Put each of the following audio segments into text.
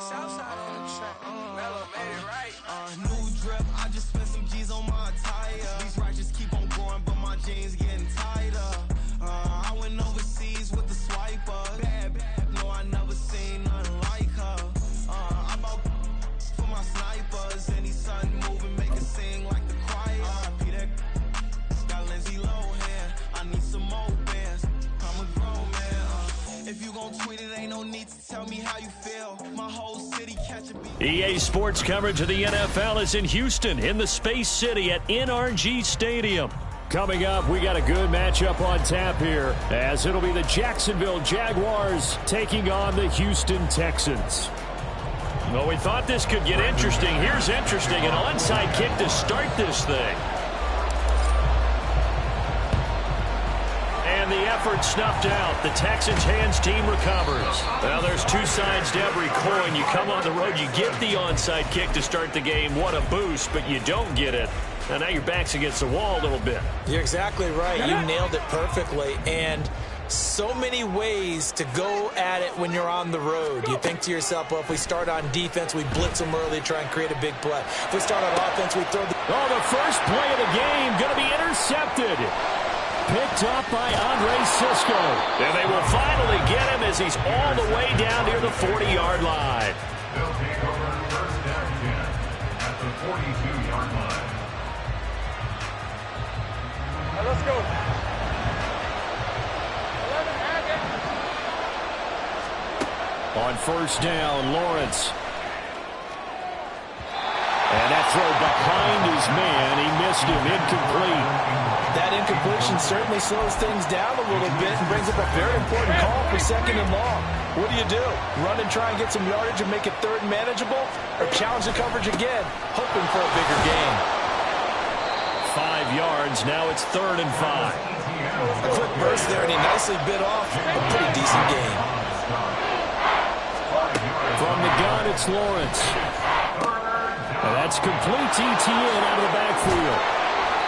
Southside on the track. Mellow made it right. New drip, I just spent some G's on my attire. These righteous keep on growing, but my jeans getting tighter. I went overseas with the swiper. Bad, no, I never seen nothing like her. I bought for my snipers. Any sun moving, make it sing like the choir. Peter got Lindsay Lohan. I need some more bands. I'm a grown man. If you gon' tweet it, ain't no need to tell me how you feel. My whole city catch a beat. EA Sports coverage of the NFL is in Houston in the Space City at NRG Stadium. Coming up, we got a good matchup on tap here, as it'll be the Jacksonville Jaguars taking on the Houston Texans. Well, we thought this could get interesting. Here's interesting, an onside kick to start this thing. And the effort snuffed out. The Texans hands team recovers. Well, there's two sides to every coin. You come on the road, you get the onside kick to start the game. What a boost, but you don't get it. And now your back's against the wall a little bit. You're exactly right. You nailed it perfectly. And so many ways to go at it when you're on the road. You think to yourself, well, if we start on defense, we blitz them early, try and create a big play. If we start on offense, we throw the... Oh, the first play of the game going to be intercepted. Picked up by Andre Sisco. And they will finally get him as he's all the way down near the 40-yard line. They'll take over first down 10 at the 42-yard line. Let's go. On first down, Lawrence. And that throw behind his man. He missed him. Incomplete. That incompletion certainly slows things down a little bit and brings up a very important call for second and long. What do? Run and try and get some yardage and make it third and manageable? Or challenge the coverage again, hoping for a bigger gain? 5 yards. Now it's 3rd and 5. A quick burst there, and he nicely bit off a pretty decent gain. From the gun, it's Lawrence. And that's complete to Etienne out of the backfield.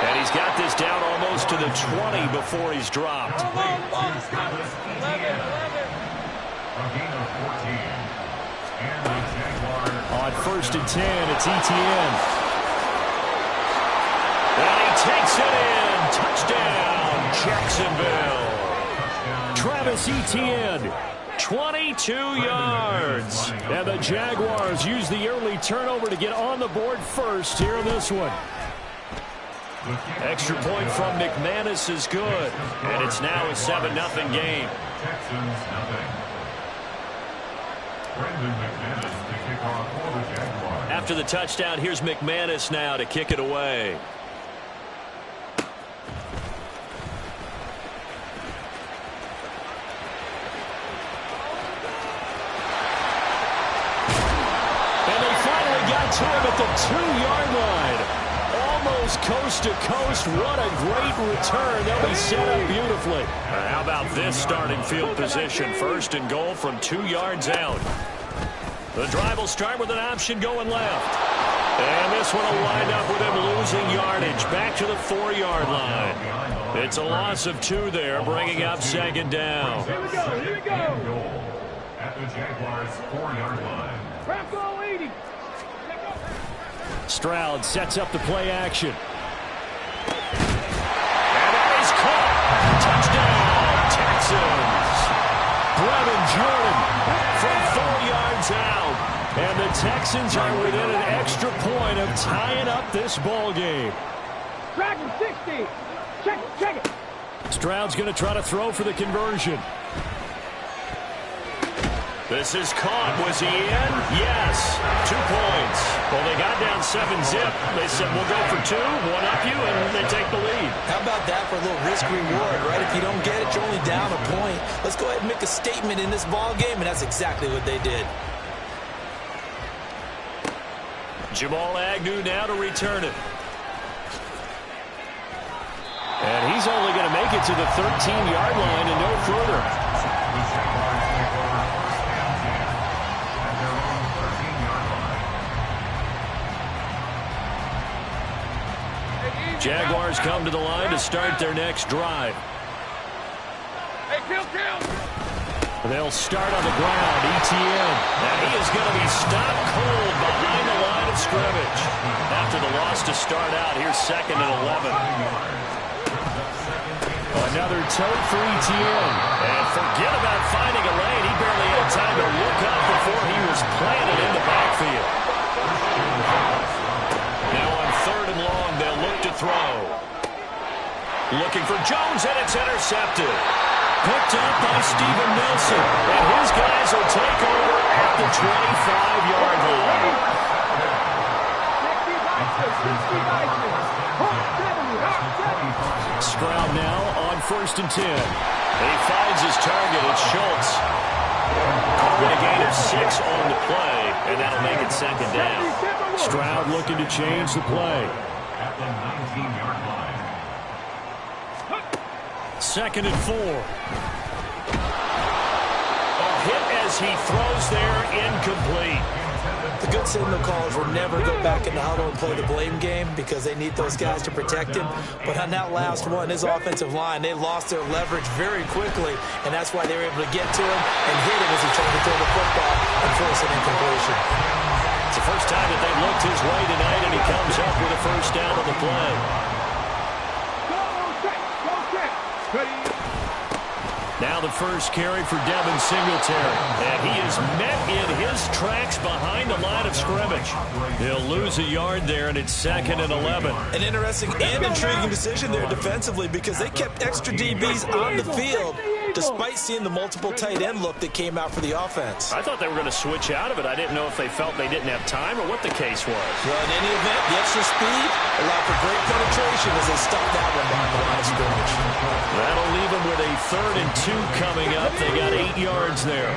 And he's got this down almost to the 20 before he's dropped. On first and 10, it's Etienne. And he takes it in. Touchdown, Jacksonville. Travis Etienne, 22 yards. And the Jaguars use the early turnover to get on the board first here in this one. Extra point from McManus is good. And it's now a 7-0 game. After the touchdown, here's McManus now to kick it away. And they finally got to him at the 2-yard line. Almost coast to coast. What a great return. They'll be set up beautifully. How about this starting field position? First and goal from 2 yards out. The drive will start with an option going left. And this one will wind up with him losing yardage back to the 4-yard line. It's a loss of 2 there, bringing up second down. Here we go. At the Jaguars' 4-yard line. Bronco 80. Stroud sets up the play action. And that is caught. Touchdown, Texans. Brevin Jordan from 4 yards out. And the Texans are within an extra point of tying up this ball game. Dragon 60. Check it. Stroud's going to try to throw for the conversion. This is caught. Was he in? Yes. 2 points. Well, they got down 7-zip. They said, we'll go for 2, one up you, and they take the lead. How about that for a little risk-reward, right? If you don't get it, you're only down a point. Let's go ahead and make a statement in this ball game, and that's exactly what they did. Jamal Agnew now to return it. And he's only going to make it to the 13-yard line and no further. Jaguars come to the line to start their next drive. Hey, kill. They'll start on the ground. ETN. And he is going to be stopped cold behind the line of scrimmage. After the loss to start out, here's 2nd and 11. Another tote for ETN. And forget about finding a lane. He barely had time to look up before he was planted in the backfield. Now on 3rd and long, they'll look to throw. Looking for Jones, and it's intercepted. Picked up by Steven Nelson. And his guys will take over at the 25-yard line. Stroud now on 1st and 10. He finds his target. It's Schultz. Calling a gain of 6 on the play, and that'll make it 2nd down. Stroud looking to change the play. At the 19-yard line. 2nd and 4. A hit as he throws there, incomplete. The good signal callers will never go back in the huddle and play the blame game because they need those guys to protect him. But on that last one, his offensive line, they lost their leverage very quickly, and that's why they were able to get to him and hit him as he tried to throw the football and force an incompletion. It's the first time that they've looked his way tonight, and he comes up with a 1st down on the play. Now the first carry for Devin Singletary. And he is met in his tracks behind the line of scrimmage. He'll lose a yard there, and it's 2nd and 11. An interesting and intriguing decision there defensively because they kept extra DBs on the field despite seeing the multiple tight end look that came out for the offense. I thought they were going to switch out of it. I didn't know if they felt they didn't have time or what the case was. Well, in any event, the extra speed allowed for great penetration as they stopped that one behind the line of scrimmage. That'll leave them with a 3rd and 2 coming up. They got 8 yards there.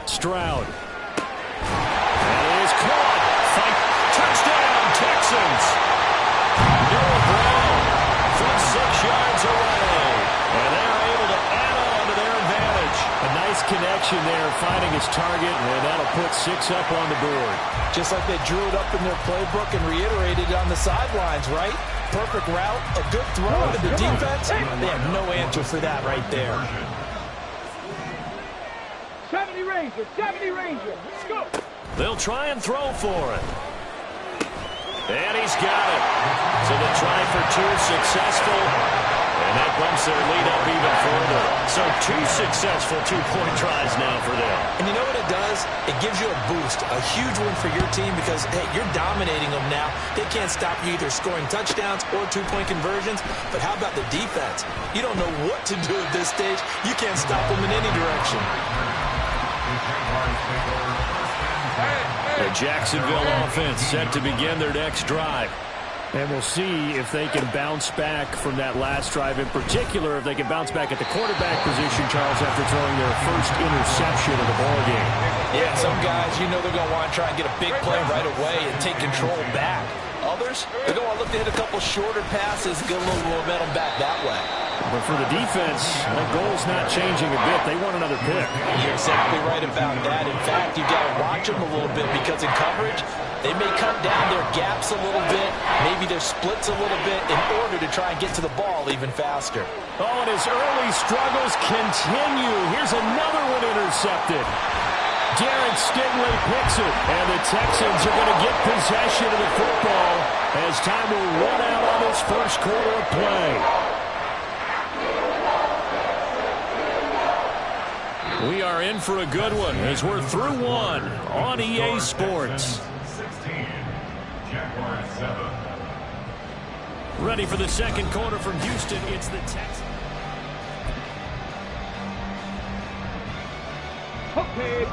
Stroud. And it is caught. Fight. Touchdown, Texans. Noah Brown from 6 yards away. And they're able to add on to their advantage. A nice connection there, finding his target, and that'll put 6 up on the board. Just like they drew it up in their playbook and reiterated it on the sidelines, right? Perfect route, a good throw to the defense. They have no answer for that right there. 70 Ranger, 70 Ranger. Let's go. They'll try and throw for it. And he's got it. So the try for 2 successful. And that bumps their lead up even further. So 2 successful 2-point tries now for them. And you know what it does? It gives you a boost, a huge one for your team because, hey, you're dominating them now. They can't stop you either scoring touchdowns or 2-point conversions. But how about the defense? You don't know what to do at this stage. You can't stop them in any direction. The Jacksonville offense set to begin their next drive. And we'll see if they can bounce back from that last drive. In particular, if they can bounce back at the quarterback position, Charles, after throwing their first interception of the ballgame. Yeah, some guys, you know they're going to want to try and get a big play right away and take control back. Others, they're going to look to hit a couple shorter passes, get a little momentum back that way. But for the defense, that goal's not changing a bit. They want another pick. You're exactly right about that. In fact, you got to watch them a little bit because in coverage, they may cut down their gaps a little bit, maybe their splits a little bit in order to try and get to the ball even faster. Oh, and his early struggles continue. Here's another one intercepted. Derek Stingley picks it, and the Texans are going to get possession of the football as time will run out on this first quarter of play. We are in for a good one as we're through one on EA Sports. 16, Jaguars 7. Ready for the second quarter from Houston. It's the Texans.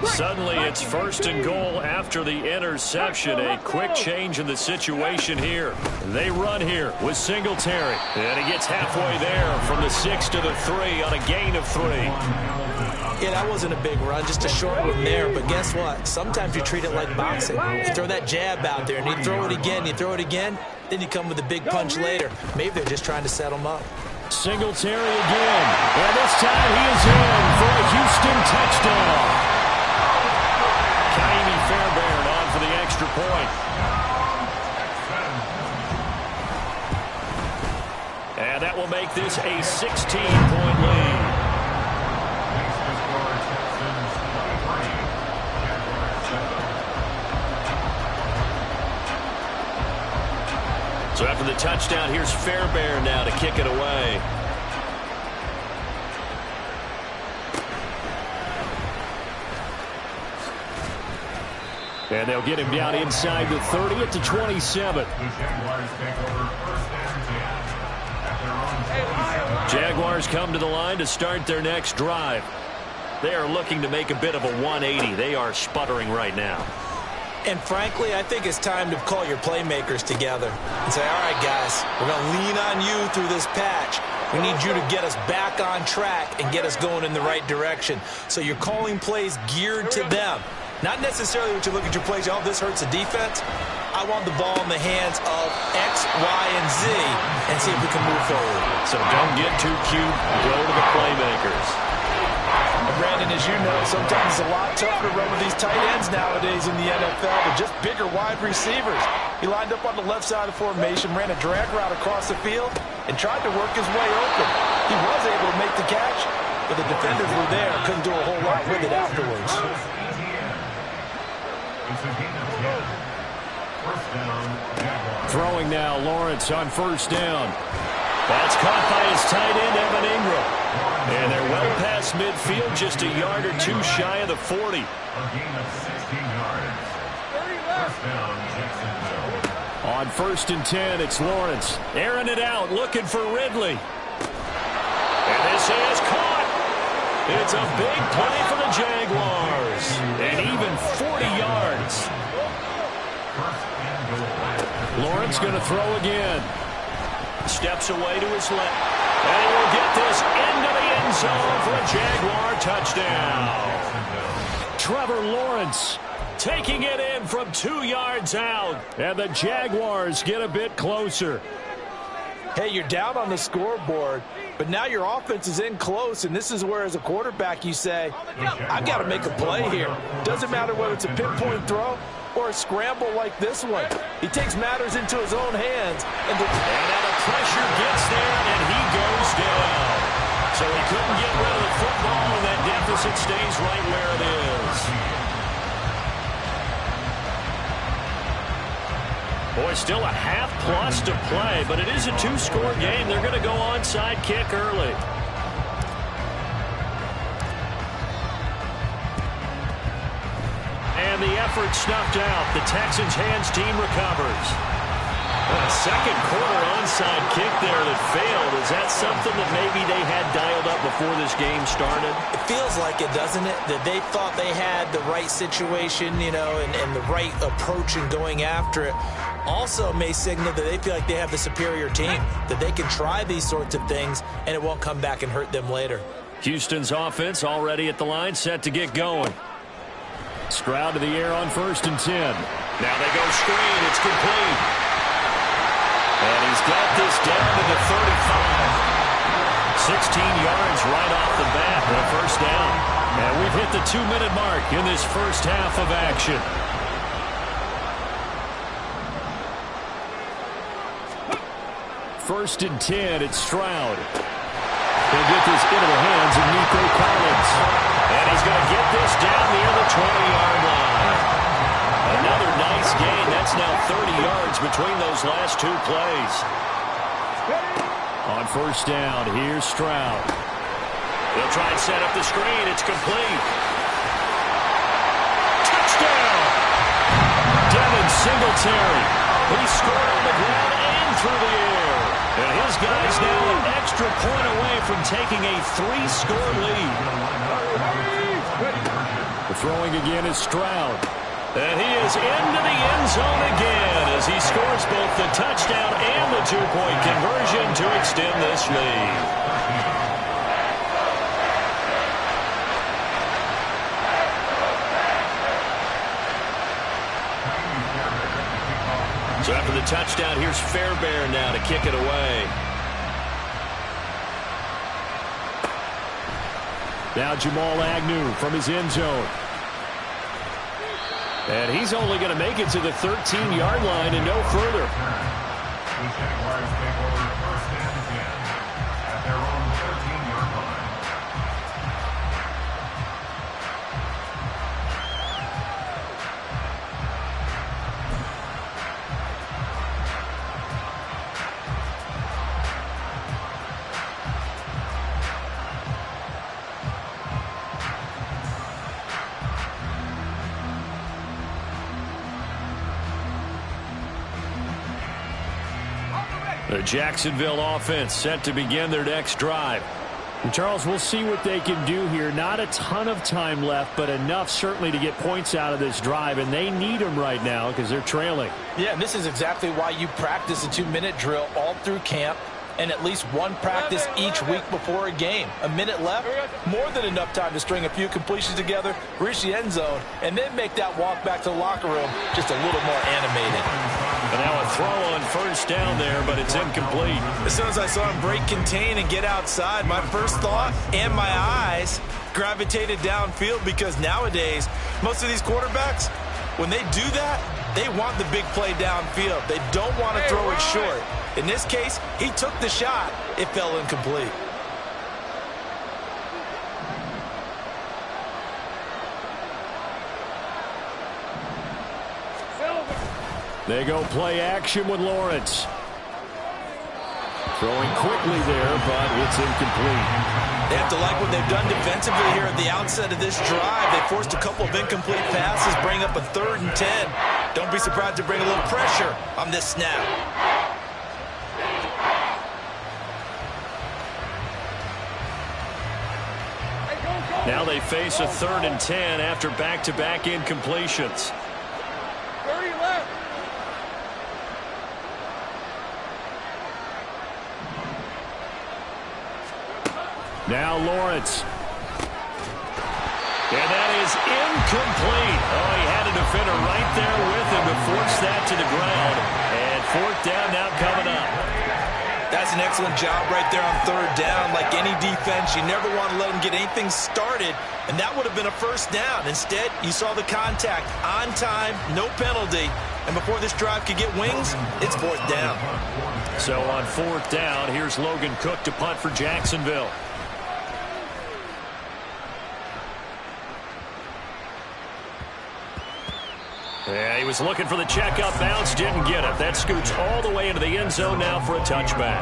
Suddenly it's 1st and goal after the interception. A quick change in the situation here. They run here with Singletary. And he gets halfway there from the 6 to the 3 on a gain of 3. Yeah, that wasn't a big run, just a short one there. But guess what? Sometimes you treat it like boxing. You throw that jab out there, and you throw it again, then you come with a big punch later. Maybe they're just trying to set them up. Singletary again. And this time he is in for a Houston touchdown. Kaimi Fairbairn on for the extra point. And And that will make this a 16-point lead. So after the touchdown, here's Fairbairn now to kick it away. And they'll get him down inside the 30 at the 27. Jaguars come to the line to start their next drive. They are looking to make a bit of a 180. They are sputtering right now. And frankly, I think it's time to call your playmakers together and say, all right, guys, we're going to lean on you through this patch. We need you to get us back on track and get us going in the right direction. So you're calling plays geared to them. Not necessarily what you look at your plays, oh, this hurts the defense. I want the ball in the hands of X, Y, and Z and see if we can move forward. So don't get too cute. Go to the playmakers. Brandon, as you know, sometimes it's a lot tougher to run with these tight ends nowadays in the NFL, but just bigger wide receivers. He lined up on the left side of the formation, ran a drag route across the field, and tried to work his way open. He was able to make the catch, but the defenders were there, couldn't do a whole lot with it afterwards. Throwing now, Lawrence on first down. That's caught by his tight end, Evan Ingram. And they're well past midfield, just a yard or two shy of the 40. A gain of 16 yards. First down, Jacksonville. On 1st and 10, it's Lawrence. Airing it out, looking for Ridley. And this is caught. It's a big play for the Jaguars. And even 40 yards. Lawrence going to throw again. Steps away to his left. And he will get this into the end zone for a Jaguar touchdown. Trevor Lawrence taking it in from 2 yards out. And the Jaguars get a bit closer. Hey, you're down on the scoreboard, but now your offense is in close, and this is where, as a quarterback, you say, I've got to make a play here. Doesn't matter whether it's a pinpoint throw or a scramble like this one. He takes matters into his own hands. And now the pressure gets there, and he goes down. So he couldn't get rid of the football, and that deficit stays right where it is. Boy, still a half plus to play, but it is a two-score game. They're going to go onside kick early. And the effort snuffed out. The Texans' hands team recovers. A second quarter onside kick there that failed. Is that something that maybe they had dialed up before this game started? It feels like it, doesn't it? That they thought they had the right situation, you know, and the right approach in going after it. Also may signal that they feel like they have the superior team, that they can try these sorts of things, and it won't come back and hurt them later. Houston's offense already at the line, set to get going. Stroud to the air on 1st and 10. Now they go screen. It's complete. And he's got this down to the 35. 16 yards right off the bat for a first down. And we've hit the 2-minute mark in this first half of action. First and 10, it's Stroud. He'll get this into the hands of Nico Collins. And he's going to get this down near the 20-yard line. Another nice gain. That's now 30 yards between those last two plays. On first down, here's Stroud. He'll try and set up the screen. It's complete. Touchdown! Devin Singletary. He scored on the ground and through the air. And his guys now an extra point away from taking a 3-score lead. The throwing again is Stroud. And he is into the end zone again as he scores both the touchdown and the 2-point conversion to extend this lead. So after the touchdown, here's Fairbairn now to kick it away. Now Jamal Agnew from his end zone. And he's only going to make it to the 13-yard line and no further. The Jaguars take over 1st and 10. The Jacksonville offense set to begin their next drive. And Charles, we'll see what they can do here. Not a ton of time left, but enough certainly to get points out of this drive, and they need them right now because they're trailing. Yeah, and this is exactly why you practice a 2-minute drill all through camp and at least one practice each week before a game. A minute left, more than enough time to string a few completions together, reach the end zone, and then make that walk back to the locker room just a little more animated. And now a throw on first down there, but it's incomplete. As soon as I saw him break contain and get outside, my first thought and my eyes gravitated downfield, because nowadays, most of these quarterbacks, when they do that, they want the big play downfield. They don't want to throw it short. In this case, he took the shot. It fell incomplete. They go play action with Lawrence. Throwing quickly there, but it's incomplete. They have to like what they've done defensively here at the outset of this drive. They forced a couple of incomplete passes, bring up a 3rd and 10. Don't be surprised to bring a little pressure on this snap. Now they face a 3rd and 10 after back-to-back incompletions. 30 left. Now Lawrence. And that is incomplete. Oh, he had a defender right there with him to force that to the ground. And 4th down now coming up. That's an excellent job right there on 3rd down. Like any defense, you never want to let them get anything started, and that would have been a 1st down. Instead, you saw the contact on time, no penalty, and before this drive could get wings, it's 4th down. So on 4th down, here's Logan Cook to punt for Jacksonville. Yeah, he was looking for the checkup bounce, didn't get it. That scoots all the way into the end zone now for a touchback.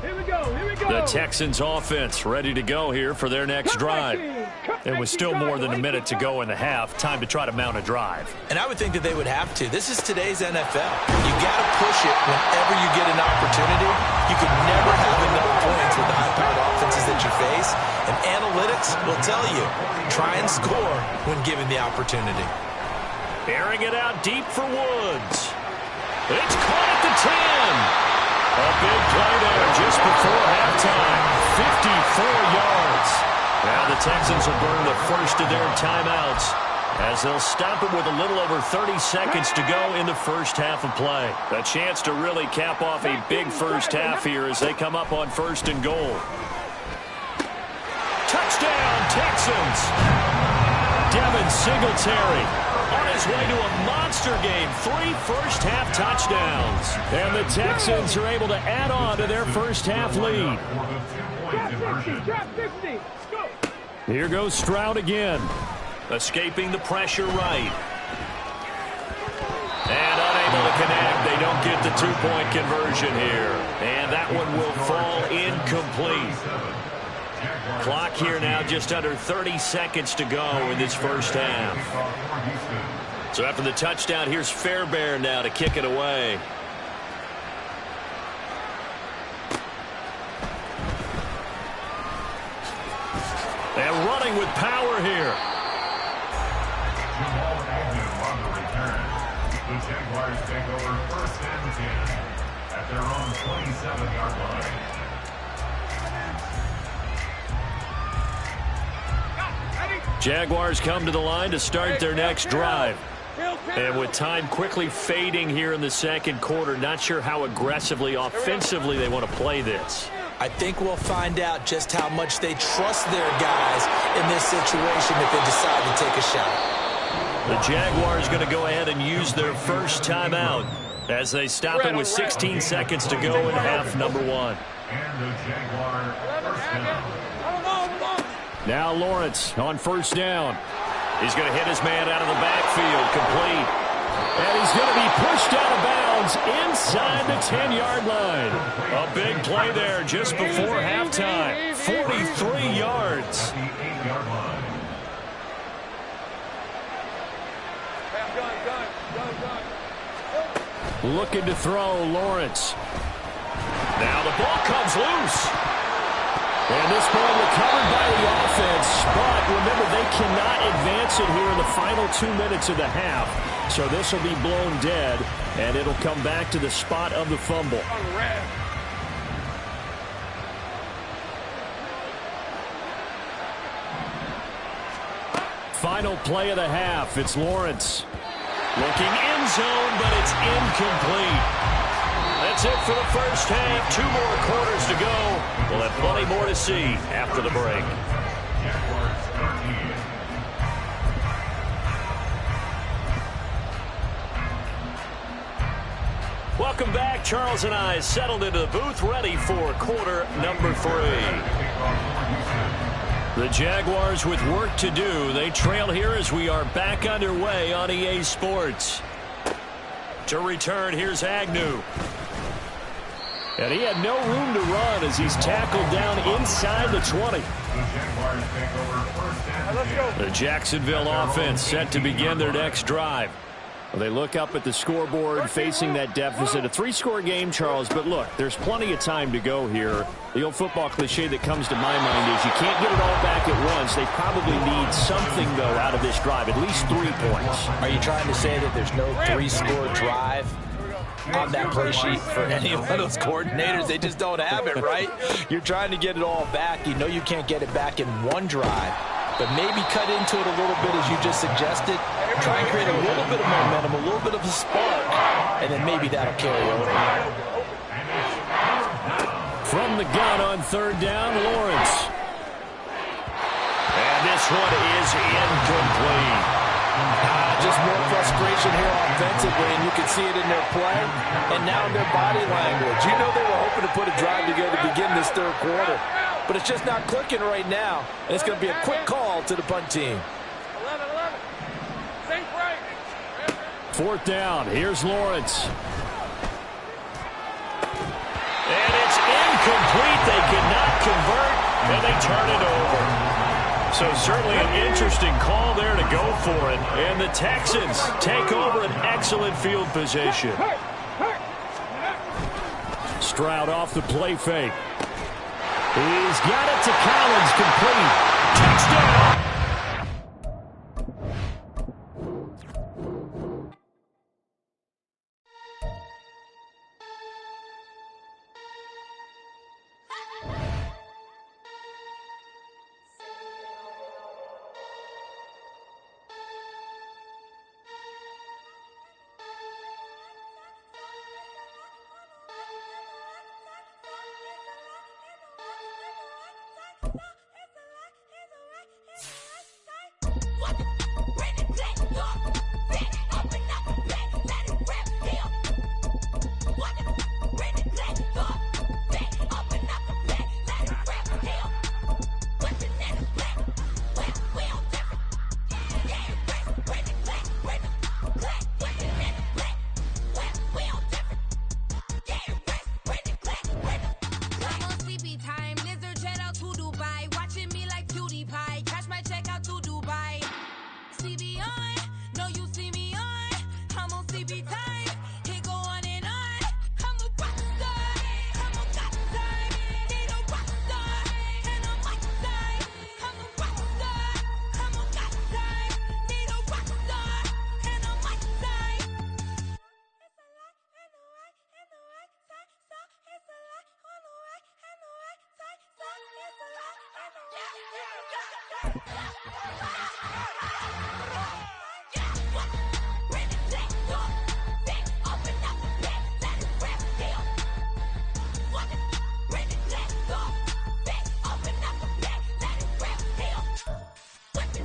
Here we go. The Texans offense ready to go here for their next drive. It was still more than a minute to go in the half. Time to try to mount a drive. And I would think that they would have to. This is today's NFL. You got to push it whenever you get an opportunity. You could never have enough points with the high-powered offenses that you face. And analytics will tell you, try and score when given the opportunity. Airing it out deep for Woods. It's caught at the 10. A big play there just before halftime. 54 yards. Now the Texans will burn the first of their timeouts as they'll stop it with a little over 30 seconds to go in the first half of play. A chance to really cap off a big first half here as they come up on 1st and goal. Touchdown, Texans. Devin Singletary on his way to a monster game. 3 first-half touchdowns. And the Texans are able to add on to their first-half lead. Here goes Stroud again. Escaping the pressure right. And unable to connect. They don't get the 2-point conversion here. And that one will fall incomplete. Clock here now just under 30 seconds to go in this first half. So after the touchdown, here's Fairbairn now to kick it away. And running with power here. The Jaguars take over 1st and 10 at their own 27-yard line. Jaguars come to the line to start their next drive. And with time quickly fading here in the 2nd quarter, not sure how aggressively, offensively they want to play this. I think we'll find out just how much they trust their guys in this situation if they decide to take a shot. The Jaguars going to go ahead and use their first timeout as they stop it with 16 seconds to go in half number 1. And the Jaguar 1st down. Now Lawrence on 1st down. He's going to hit his man out of the backfield, complete. And he's going to be pushed out of bounds inside the 10-yard line. A big play there just before halftime. 43 yards. Gun. Looking to throw, Lawrence. Now the ball comes loose. And this ball recovered by the offense. But remember, they cannot advance it here in the final 2 minutes of the half. So this will be blown dead, and it'll come back to the spot of the fumble. Final play of the half. It's Lawrence. Looking end zone, but it's incomplete. That's it for the first half. 2 more quarters to go. We'll have plenty more to see after the break. Welcome back. Charles and I settled into the booth, ready for quarter number 3. The Jaguars with work to do. They trail here as we are back underway on EA Sports. To return, here's Agnew. And he had no room to run as he's tackled down inside the 20. The Jacksonville offense set to begin their next drive. Well, they look up at the scoreboard facing that deficit. A 3-score game, Charles, but look, there's plenty of time to go here. The old football cliche that comes to my mind is you can't get it all back at once. They probably need something, though, out of this drive, at least 3 points. Are you trying to say that there's no 3-score drive on that play sheet for any one of those coordinators? They just don't have it, right? You're trying to get it all back. You know you can't get it back in one drive, but maybe cut into it a little bit as you just suggested. Try and create a little bit of momentum, a little bit of a spark, and then maybe that'll carry over. From the gun on 3rd down, Lawrence. And this one is incomplete. Just more frustration here offensively, and you can see it in their play and now in their body language. You know they were hoping to put a drive together to begin this 3rd quarter, but it's just not clicking right now, and it's going to be a quick call to the punt team. 4th down. Here's Lawrence. And it's incomplete. They cannot convert, and they turn it over. So certainly an interesting call there to go for it. And the Texans take over an excellent field position. Stroud off the play fake. He's got it to Collins, complete. Touchdown!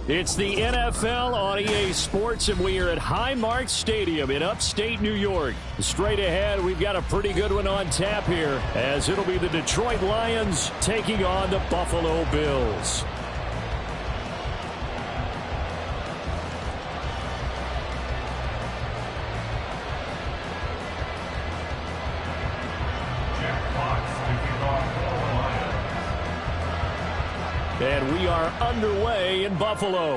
It's the NFL on EA Sports, and we are at Highmark Stadium in upstate New York. Straight ahead, we've got a pretty good one on tap here, as it'll be the Detroit Lions taking on the Buffalo Bills. And we are underway in Buffalo.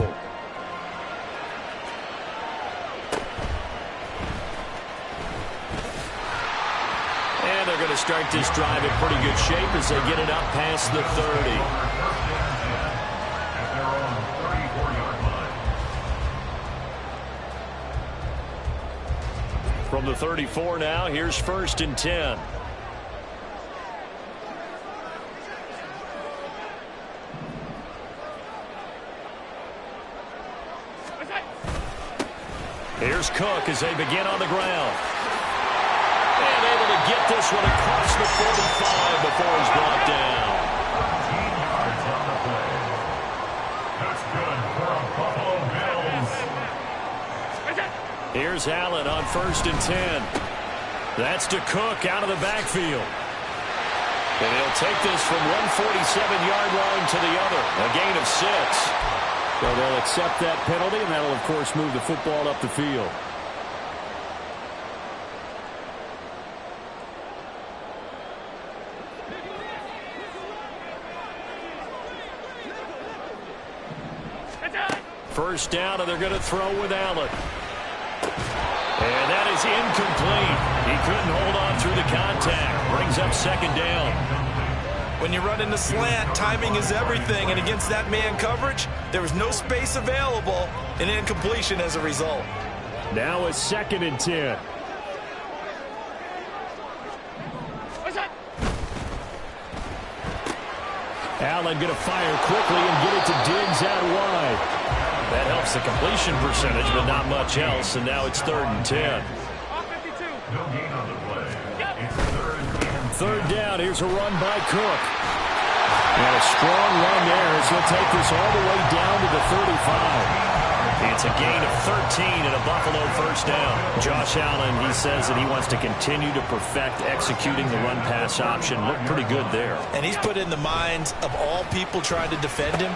start this drive in pretty good shape as they get it up past the 30. At their own 34-yard line. From the 34 now, here's 1st and 10. Here's Cook as they begin on the ground. And able to get this one across the 45 before he's brought down. 13 yards on the play. That's good for a Buffalo Bills. Here's Allen on 1st and 10. That's to Cook out of the backfield. And he'll take this from 147-yard line to the other. A gain of 6. So they'll accept that penalty, and that'll, of course, move the football up the field. First down, and they're going to throw with Allen. And that is incomplete. He couldn't hold on through the contact. Brings up 2nd down. When you run in the slant, timing is everything, and against that man coverage, there was no space available, and incompletion as a result. Now it's 2nd and 10. Allen going to fire quickly and get it to Diggs out wide. That helps the completion percentage, but not much else, and now it's 3rd and 10. No gain on the play. It's 3rd and 3rd down. Here's a run by Cook. And a strong run there as he'll take this all the way down to the 35. It's a gain of 13 and a Buffalo 1st down. Josh Allen, he says that he wants to continue to perfect executing the run-pass option. Looked pretty good there. And he's put in the minds of all people trying to defend him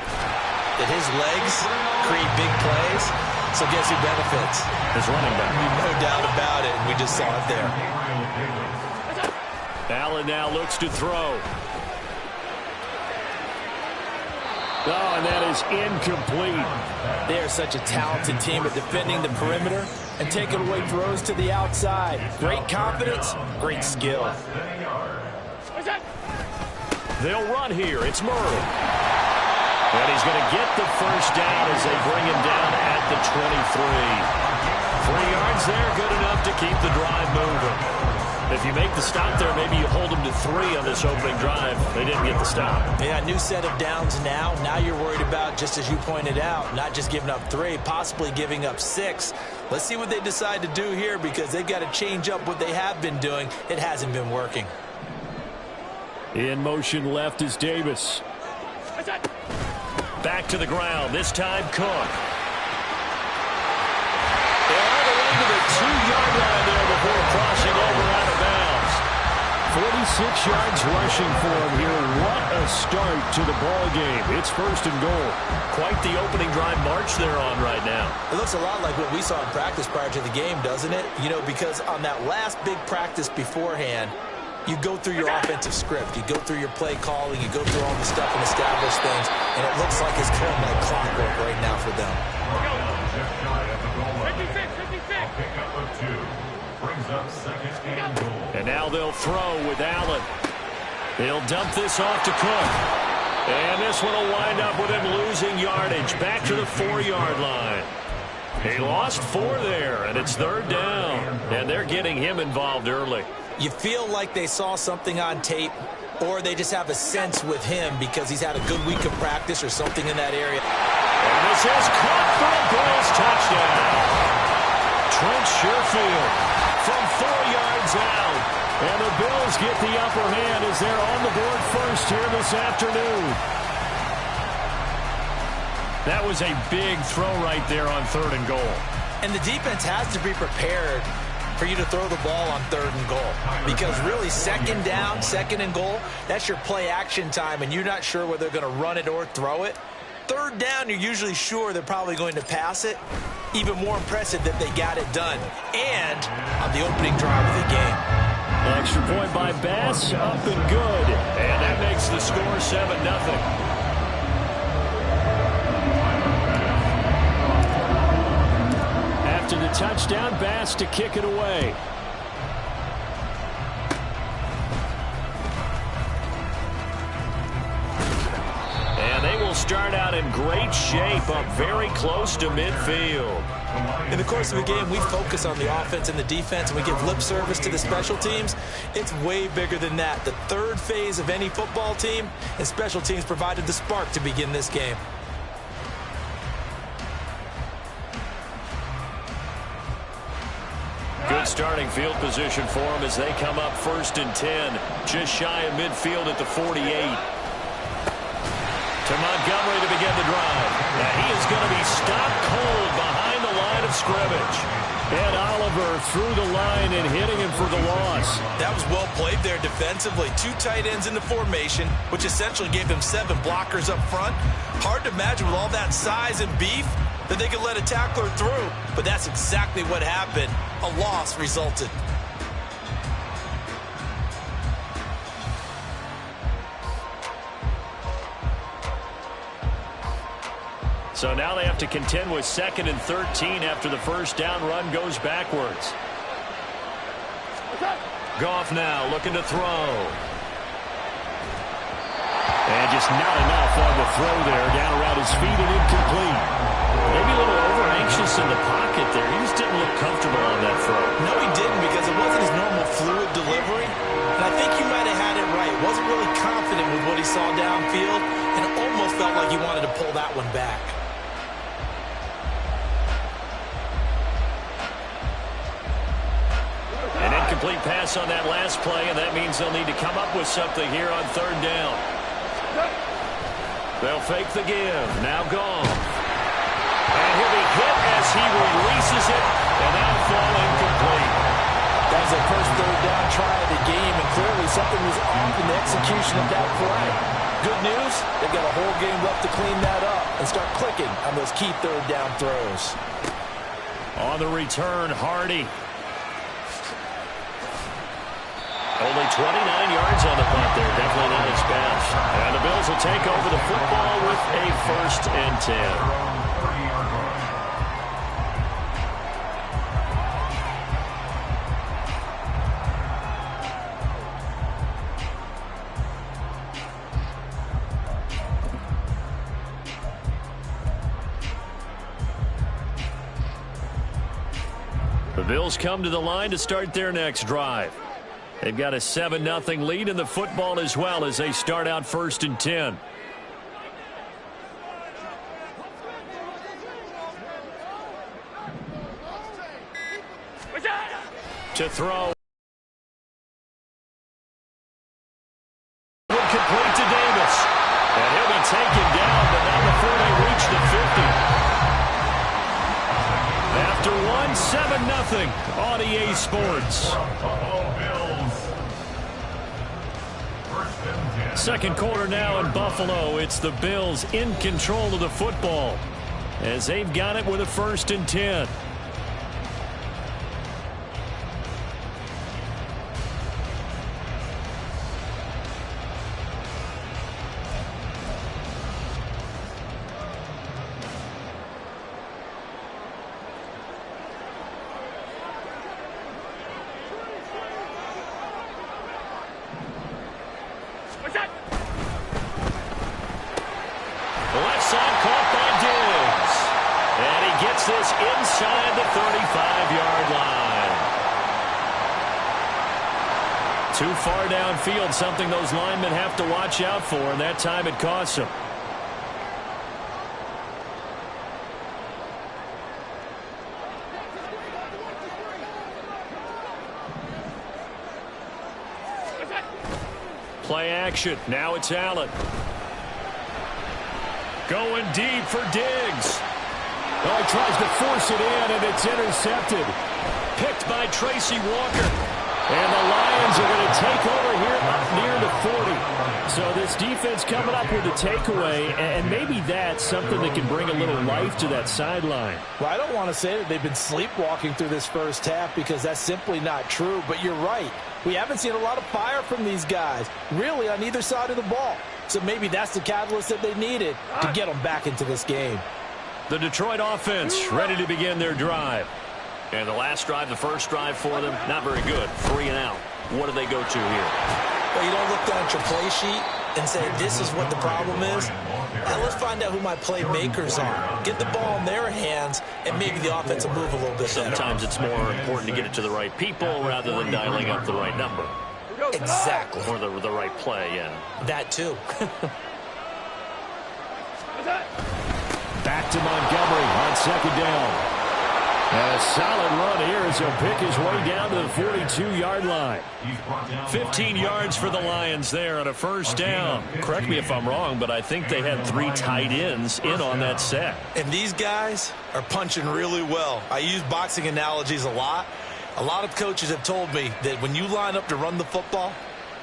that his legs create big plays. So guess who benefits? His running back. No doubt about it, and we just saw it there. Allen now looks to throw. Oh, and that is incomplete. They are such a talented team at defending the perimeter and taking away throws to the outside. Great confidence, great skill. They'll run here. It's Murray. And he's going to get the 1st down as they bring him down at the 23. 3 yards there, good enough to keep the drive moving. If you make the stop there, maybe you hold them to 3 on this opening drive. They didn't get the stop. Yeah, new set of downs now. Now you're worried about, just as you pointed out, not just giving up 3, possibly giving up 6. Let's see what they decide to do here because they've got to change up what they have been doing. It hasn't been working. In motion left is Davis. Back to the ground. This time Cook. They're all the way to the 2-yard line there before crossing over out of bounds. 46 yards rushing for him here. What a start to the ball game. It's 1st and goal. Quite the opening drive march they're on right now. It looks a lot like what we saw in practice prior to the game, doesn't it? You know, because on that last big practice beforehand, you go through your offensive script. You go through your play calling. You go through all the stuff and establish things. And it looks like it's going like clockwork right now for them. And now they'll throw with Allen. They'll dump this off to Cook. And this one will wind up with him losing yardage. Back to the 4-yard line. He lost 4 there, and it's 3rd down. And they're getting him involved early. You feel like they saw something on tape, or they just have a sense with him because he's had a good week of practice or something in that area. And this is caught for a Bills touchdown. Trent Sherfield from 4 yards out. And the Bills get the upper hand as they're on the board first here this afternoon. That was a big throw right there on 3rd and goal. And the defense has to be prepared for you to throw the ball on 3rd and goal. Because really, 2nd down, 2nd and goal, that's your play action time, and you're not sure whether they're going to run it or throw it. 3rd down, you're usually sure they're probably going to pass it. Even more impressive that they got it done. And on the opening drive of the game. Extra point by Bass, up and good. And that makes the score 7-0. After the touchdown, Bass to kick it away. start out in great shape, up very close to midfield. In the course of a game, we focus on the offense and the defense, and we give lip service to the special teams. It's way bigger than that. The third phase of any football team, and special teams provided the spark to begin this game. Good starting field position for them as they come up 1st and 10. Just shy of midfield at the 48. To Montgomery to begin the drive. Now he is going to be stopped cold behind the line of scrimmage. And Oliver through the line and hitting him for the loss. That was well played there defensively. 2 tight ends in the formation, which essentially gave them 7 blockers up front. Hard to imagine with all that size and beef that they could let a tackler through. But that's exactly what happened. A loss resulted. So now they have to contend with 2nd and 13 after the first down run goes backwards. Goff now looking to throw. And just not enough on the throw there. Down around his feet and incomplete. Maybe a little over-anxious in the pocket there. He just didn't look comfortable on that throw. No, he didn't, because it wasn't his normal fluid delivery. And I think you might have had it right. Wasn't really confident with what he saw downfield, and it almost felt like he wanted to pull that one back. An incomplete pass on that last play, and that means they'll need to come up with something here on 3rd down. They'll fake the give. Now gone. And he'll be hit as he releases it, and that'll fall incomplete. That was their first 3rd down try of the game, and clearly something was off in the execution of that play. Good news, they've got a whole game left to clean that up and start clicking on those key 3rd down throws. On the return, Hardy. Only 29 yards on the punt there. Definitely not his best. And the Bills will take over the football with a 1st and 10. The Bills come to the line to start their next drive. They've got a 7-0 lead in the football as well as they start out 1st and 10. To throw. Complete to Davis. And he'll be taken down, but not before they reach the 50. After one, 7-0 on EA Sports. Second quarter now in Buffalo. It's the Bills in control of the football as they've got it with a 1st and 10. This inside the 35-yard line. Too far downfield, something those linemen have to watch out for, and that time it costs them. Play action. Now it's Allen. Going deep for Diggs. Oh, he tries to force it in, and it's intercepted. Picked by Tracy Walker. And the Lions are going to take over here up near the 40. So this defense coming up with a takeaway, and maybe that's something that can bring a little life to that sideline. Well, I don't want to say that they've been sleepwalking through this first half because that's simply not true, but you're right. We haven't seen a lot of fire from these guys, really on either side of the ball. So maybe that's the catalyst that they needed to get them back into this game. The Detroit offense ready to begin their drive. And the last drive, the first drive for them, not very good. 3 and out. What do they go to here? Well, you don't look down at your play sheet and say, this is what the problem is? Now let's find out who my playmakers are. Get the ball in their hands, and maybe the offense will move a little bit better. Sometimes it's more important to get it to the right people rather than dialing up the right number. Exactly. Or the right play, yeah. That too. Back to Montgomery on second down. And a solid run here as he'll pick his way down to the 42-yard line. 15 yards for the Lions there on a first down. Correct me if I'm wrong, but I think they had 3 tight ends in on that set. And these guys are punching really well. I use boxing analogies a lot. A lot of coaches have told me that when you line up to run the football,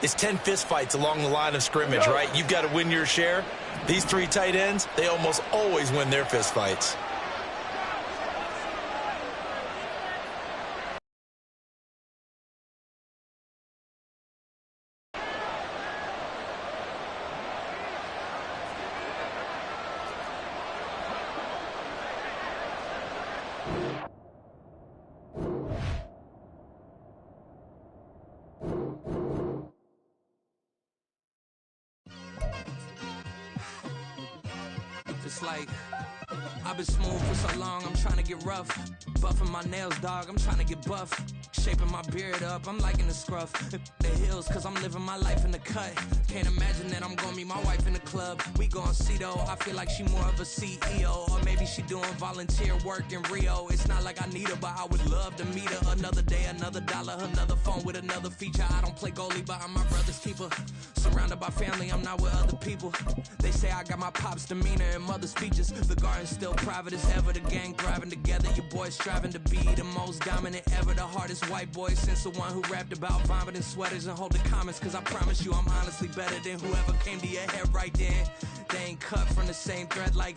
it's 10 fistfights along the line of scrimmage, right? You've got to win your share. These 3 tight ends, they almost always win their fistfights. It's like I've been smooth for so long, I'm trying to get rough. Buffing my nails, dog, I'm trying to get buff. Shaping my beard up, I'm liking the scruff. The hills, cause I'm living my life in the cut. Can't imagine that I'm gonna meet my wife in the club. We gon' see though, I feel like she more of a CEO. Or maybe she doing volunteer work in Rio. It's not like I need her, but I would love to meet her. Another day, another dollar, another phone with another feature. I don't play goalie, but I'm my brother's keeper. Surrounded by family, I'm not with other people. They say I got my pop's demeanor and mother's features. The garden's still private as ever, the gang thriving together. Your boys striving to be the most dominant ever. The hardest white boy since the one who rapped about vomiting sweaters and holding comments. Cause I promise you I'm honestly better than whoever came to your head right then. They ain't cut from the same thread like